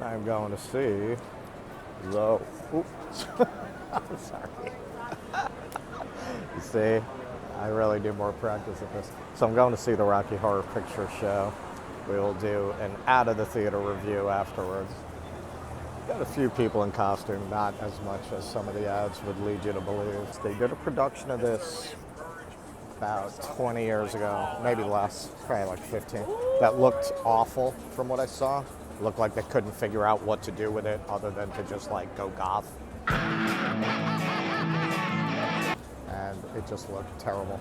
I'm going to see the. Oops. I'm sorry. You see, I really do more practice at this. So I'm going to see the Rocky Horror Picture Show. We will do an out of the theater review afterwards. Got a few people in costume, not as much as some of the ads would lead you to believe. They did a production of this about 20 years ago, maybe less, probably like 15. That looked awful from what I saw. It looked like they couldn't figure out what to do with it other than to just like go goth. And it just looked terrible.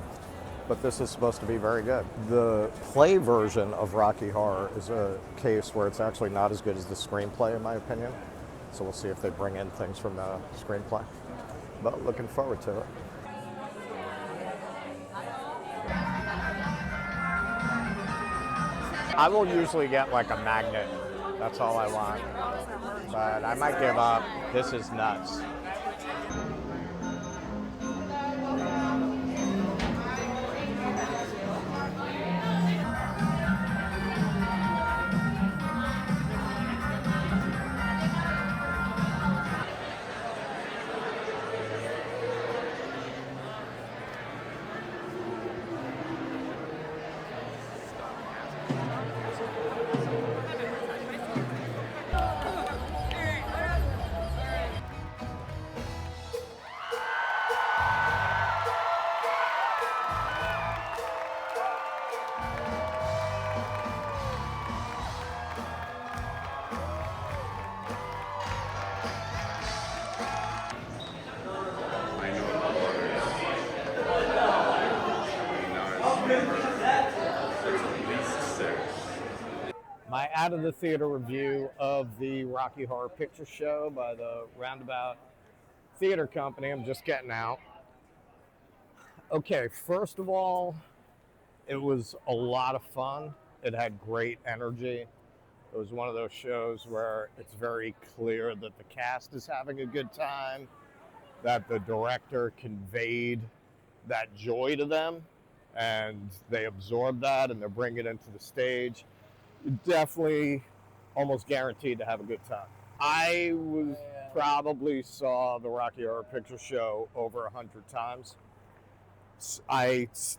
But this is supposed to be very good. The play version of Rocky Horror is a case where it's actually not as good as the screenplay, in my opinion. So we'll see if they bring in things from the screenplay. But looking forward to it. I will usually get like a magnet. That's all I want. But I might give up. This is nuts. My out of the theater review of the Rocky Horror Picture Show by the Roundabout Theater Company. I'm just getting out. Okay, first of all, it was a lot of fun. It had great energy. It was one of those shows where it's very clear that the cast is having a good time, that the director conveyed that joy to them, and they absorbed that and they're bringing it into the stage. Definitely almost guaranteed to have a good time. I probably saw the Rocky Horror Picture Show over 100 times.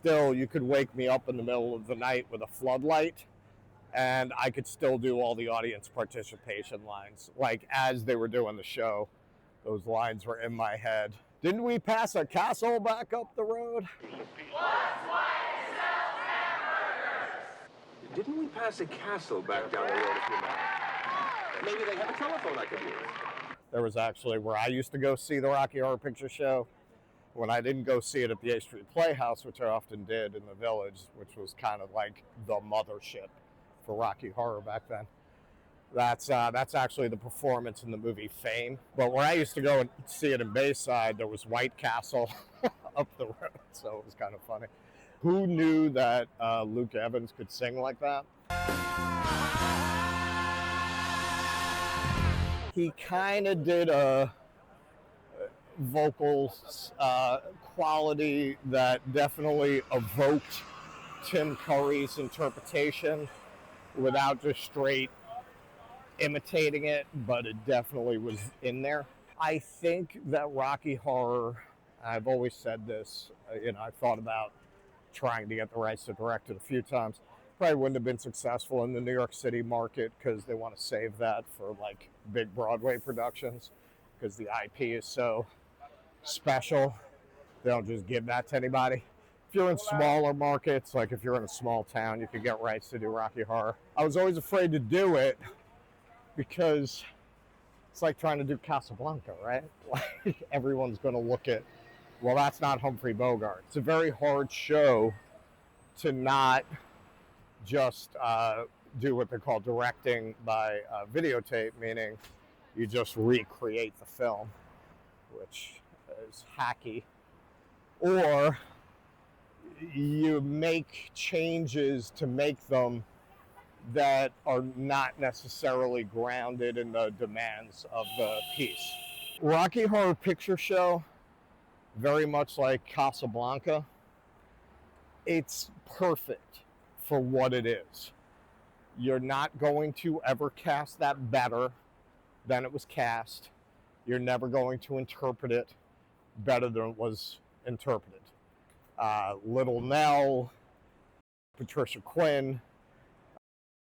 You could wake me up in the middle of the night with a floodlight and I could still do all the audience participation lines. Like as they were doing the show, those lines were in my head. Didn't we pass a castle back up the road? Didn't we pass a castle back down the road a few miles? Maybe they have a telephone I could use. There was actually where I used to go see the Rocky Horror Picture Show, when I didn't go see it at the A Street Playhouse, which I often did in the Village, which was kind of like the mothership for Rocky Horror back then. That's actually the performance in the movie Fame. But where I used to go and see it in Bayside, there was White Castle up the road, so it was kind of funny. Who knew that Luke Evans could sing like that? He kind of did a vocal quality that definitely evoked Tim Curry's interpretation without just straight imitating it, but it definitely was in there. I think that Rocky Horror, I've always said this, I thought about trying to get the rights to direct it a few times. Probably wouldn't have been successful in the New York City market because they want to save that for like big Broadway productions because the IP is so special. They don't just give that to anybody. If you're in smaller markets, like if you're in a small town, you could get rights to do Rocky Horror. I was always afraid to do it because it's like trying to do Casablanca, right? Like everyone's going to look at, well, that's not Humphrey Bogart. It's a very hard show to not just do what they call directing by videotape, meaning you just recreate the film, which is hacky, or you make changes to make them that are not necessarily grounded in the demands of the piece. Rocky Horror Picture Show, very much like Casablanca, it's perfect for what it is. You're not going to ever cast that better. then it was cast. You're never going to interpret it better than it was interpreted. Little Nell, Patricia Quinn,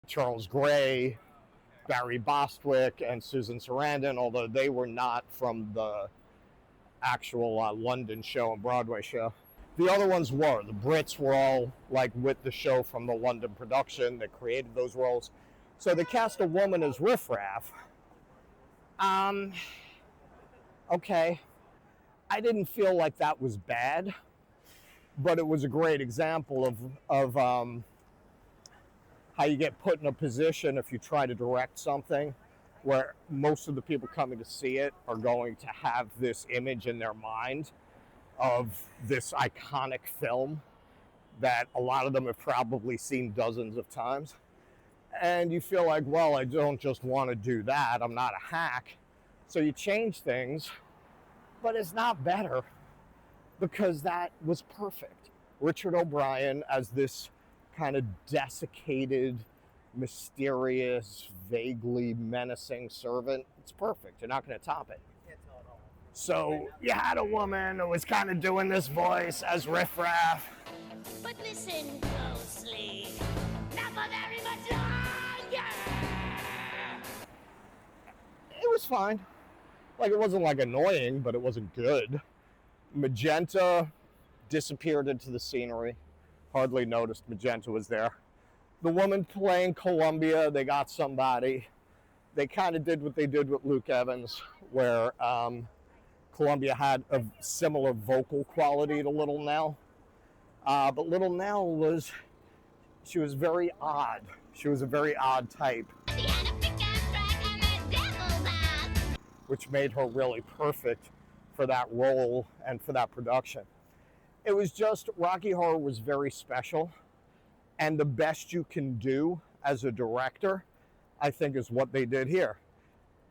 Charles Gray, Barry Bostwick, and Susan Sarandon, although they were not from the actual London show and Broadway show. The other ones were. The Brits were all like with the show from the London production that created those roles. So they cast a woman as Riff Raff. Okay. I didn't feel like that was bad, but it was a great example of how you get put in a position if you try to direct something where most of the people coming to see it are going to have this image in their mind of this iconic film that a lot of them have probably seen dozens of times. And you feel like, well, I don't just want to do that. I'm not a hack. So you change things, but it's not better because that was perfect. Richard O'Brien as this kind of desiccated, mysterious, vaguely menacing servant, it's perfect. You're not going to top it. So you had a woman who was kind of doing this voice as Riff Raff. But listen closely, not for very much longer. It was fine. Like, it wasn't like annoying, but it wasn't good. Magenta disappeared into the scenery. Hardly noticed Magenta was there. The woman playing Columbia, they got somebody. They kind of did what they did with Luke Evans, where Columbia had a similar vocal quality to Little Nell. But Little Nell she was very odd. She was a very odd type, which made her really perfect for that role and for that production. It was just, Rocky Horror was very special, and the best you can do as a director, I think, is what they did here.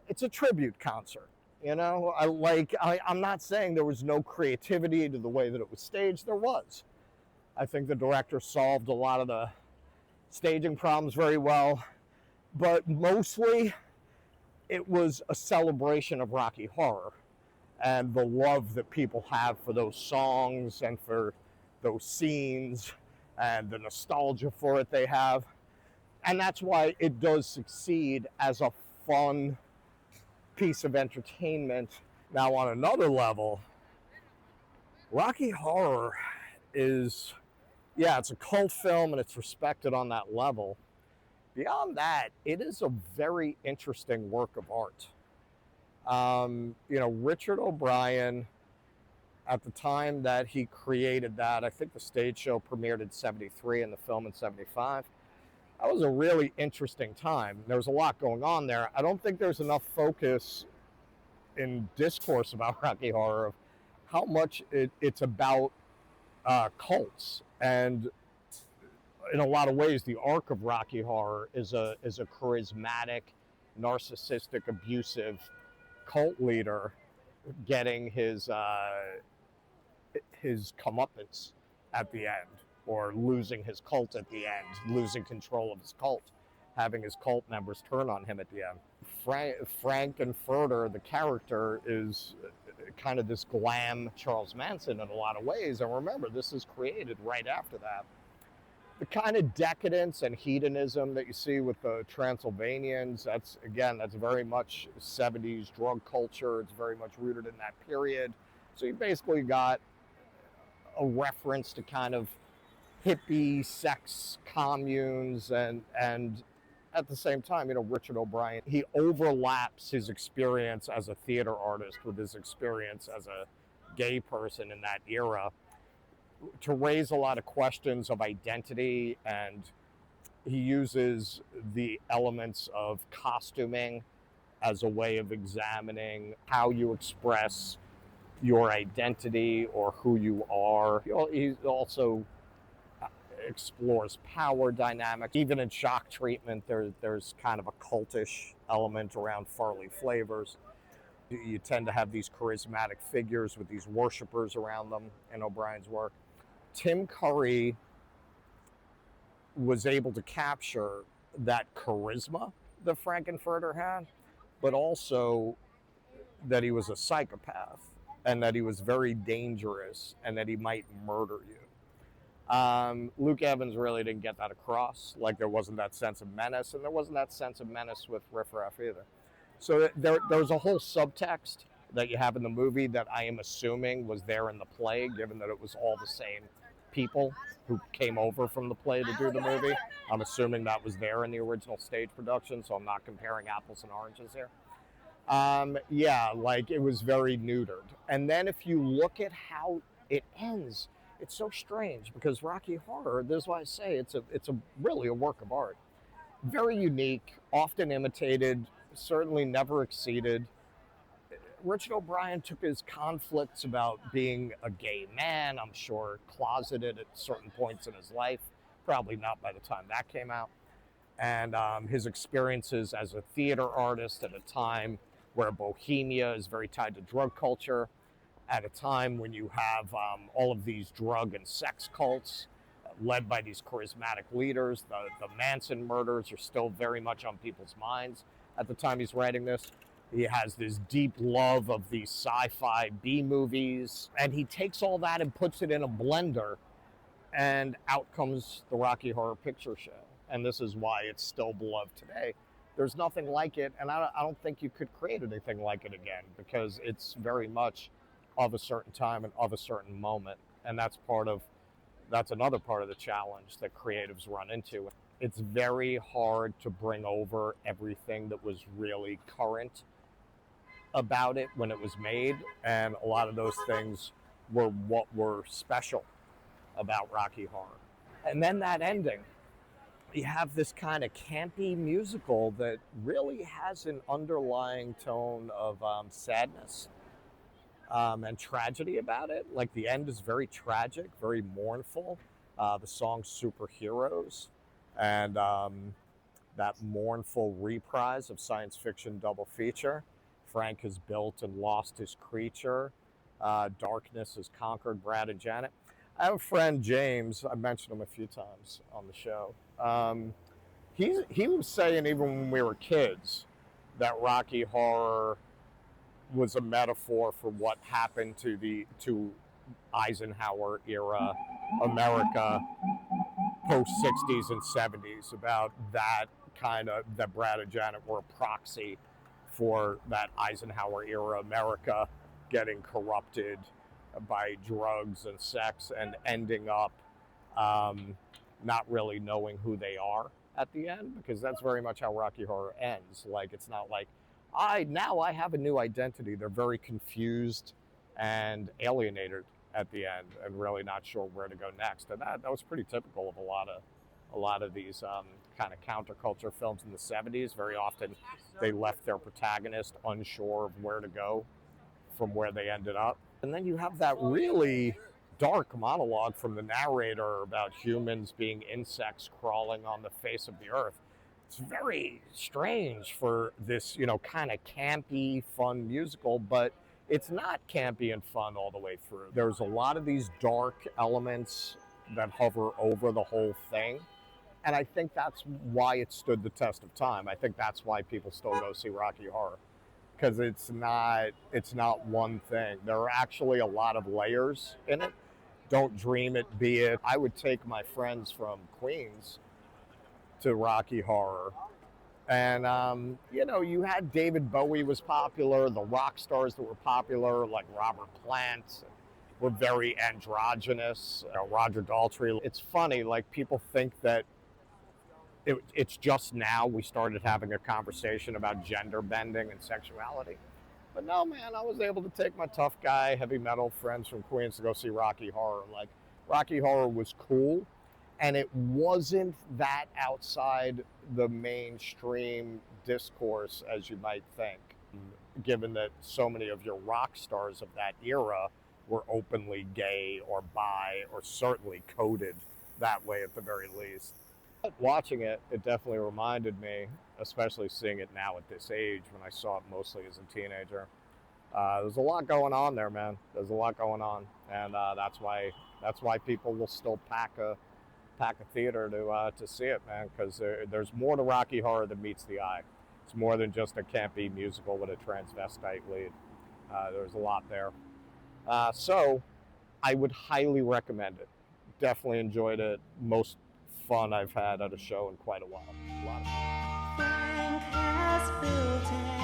It's a tribute concert, you know? I'm not saying there was no creativity to the way that it was staged. There was. I think the director solved a lot of the staging problems very well, but mostly it was a celebration of Rocky Horror and the love that people have for those songs and for those scenes and the nostalgia for it they have. And that's why it does succeed as a fun piece of entertainment. Now, on another level, Rocky Horror is, yeah, it's a cult film and it's respected on that level. Beyond that, it is a very interesting work of art. Richard O'Brien, at the time that he created that, I think the stage show premiered in 73 and the film in 75. That was a really interesting time. There was a lot going on there. I don't think there's enough focus in discourse about Rocky Horror of how much it's about cults. And in a lot of ways, the arc of Rocky Horror is a charismatic, narcissistic, abusive cult leader getting his comeuppance at the end, or losing his cult at the end, losing control of his cult, having his cult members turn on him at the end. Frank-N-Furter, the character, is kind of this glam Charles Manson in a lot of ways. And remember, this is created right after that. The kind of decadence and hedonism that you see with the Transylvanians, that's very much 70s drug culture. It's very much rooted in that period. So you basically got a reference to kind of hippie sex communes, and at the same time, Richard O'Brien, he overlaps his experience as a theater artist with his experience as a gay person in that era to raise a lot of questions of identity, and he uses the elements of costuming as a way of examining how you express your identity or who you are. He also explores power dynamics. Even in Shock Treatment, there's kind of a cultish element around Farley flavors. You tend to have these charismatic figures with these worshipers around them in O'Brien's work. Tim Curry was able to capture that charisma that Frank-N-Furter had, but also that he was a psychopath and that he was very dangerous and that he might murder you. Luke Evans really didn't get that across. Like, there wasn't that sense of menace, and there wasn't that sense of menace with Riff Raff either. So there's a whole subtext that you have in the movie that I am assuming was there in the play, given that it was all the same people who came over from the play to do the movie. I'm assuming that was there in the original stage production, so I'm not comparing apples and oranges here. Yeah, like, it was very neutered. And then if you look at how it ends, it's so strange, because Rocky Horror, this is why I say it's really a work of art. Very unique, often imitated, certainly never exceeded. Richard O'Brien took his conflicts about being a gay man, I'm sure closeted at certain points in his life, probably not by the time that came out, and his experiences as a theater artist at a time where Bohemia is very tied to drug culture, at a time when you have all of these drug and sex cults led by these charismatic leaders. The Manson murders are still very much on people's minds at the time he's writing this. He has this deep love of these sci-fi B movies, and he takes all that and puts it in a blender, and out comes the Rocky Horror Picture Show. And this is why it's still beloved today. There's nothing like it, and I don't think you could create anything like it again, because it's very much of a certain time and of a certain moment. And that's another part of the challenge that creatives run into. It's very hard to bring over everything that was really current about it when it was made, and a lot of those things were what were special about Rocky Horror. And then that ending, you have this kind of campy musical that really has an underlying tone of sadness and tragedy about it. Like, the end is very tragic, very mournful. The song Superheroes, and that mournful reprise of science fiction double feature. Frank has built and lost his creature. Darkness has conquered Brad and Janet. I have a friend, James, I mentioned him a few times on the show. He was saying, even when we were kids, that Rocky Horror was a metaphor for what happened to Eisenhower era America post 60s and 70s, about that kind of, that Brad and Janet were a proxy for that Eisenhower era America getting corrupted by drugs and sex and ending up not really knowing who they are at the end, because that's very much how Rocky Horror ends. Like, it's not like, I have a new identity. They're very confused and alienated at the end, and really not sure where to go next. And that was pretty typical of a lot of these kind of counterculture films in the 70s. Very often they left their protagonist unsure of where to go from where they ended up. And then you have that really dark monologue from the narrator about humans being insects crawling on the face of the earth. It's very strange for this, kind of campy, fun musical, but it's not campy and fun all the way through. There's a lot of these dark elements that hover over the whole thing. And I think that's why it stood the test of time. I think that's why people still go see Rocky Horror, because it's not one thing. There are actually a lot of layers in it. Don't dream it, be it. I would take my friends from Queens to Rocky Horror. And, you had David Bowie was popular. The rock stars that were popular, like Robert Plant, were very androgynous. Roger Daltrey. It's funny, like, people think that it's just now we started having a conversation about gender bending and sexuality. But no, man, I was able to take my tough guy, heavy metal friends from Queens to go see Rocky Horror. Like, Rocky Horror was cool, and it wasn't that outside the mainstream discourse as you might think, given that so many of your rock stars of that era were openly gay or bi, or certainly coded that way at the very least. Watching it, it definitely reminded me, especially seeing it now at this age, when I saw it mostly as a teenager. There's a lot going on there, man. There's a lot going on, and that's why people will still pack a theater to see it, man, because there's more to Rocky Horror than meets the eye. It's more than just a campy musical with a transvestite lead. There's a lot there. So I would highly recommend it. Definitely enjoyed it. Most fun I've had at a show in quite a while. A lot of fun. Frank has built it.